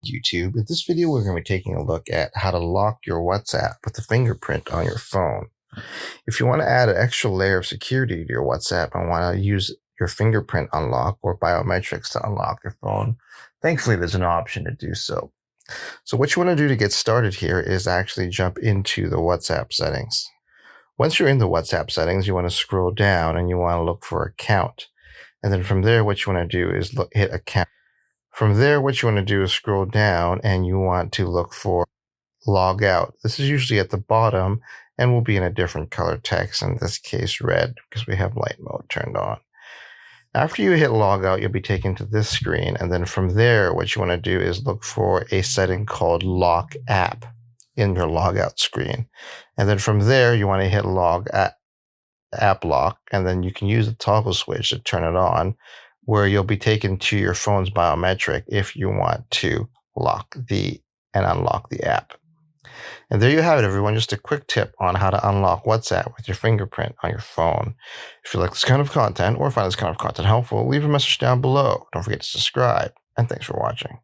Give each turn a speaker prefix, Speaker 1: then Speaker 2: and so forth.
Speaker 1: YouTube. In this video, we're going to be taking a look at how to lock your WhatsApp with the fingerprint on your phone. If you want to add an extra layer of security to your WhatsApp and want to use your fingerprint unlock or biometrics to unlock your phone, thankfully there's an option to do so. So what you want to do to get started here is actually jump into the WhatsApp settings. Once you're in the WhatsApp settings, you want to scroll down and you want to look for account. And then from there, what you want to do is hit account. From there, what you want to do is scroll down and you want to look for log out. This is usually at the bottom and will be in a different color text, in this case red, because we have light mode turned on. After you hit log out, you'll be taken to this screen. And then from there, what you want to do is look for a setting called lock app in your logout screen. And then from there, you want to hit app lock, and then you can use the toggle switch to turn it on, where you'll be taken to your phone's biometric if you want to lock and unlock the app. And there you have it, everyone. Just a quick tip on how to unlock WhatsApp with your fingerprint on your phone. If you like this kind of content or find this kind of content helpful, leave a message down below. Don't forget to subscribe, and thanks for watching.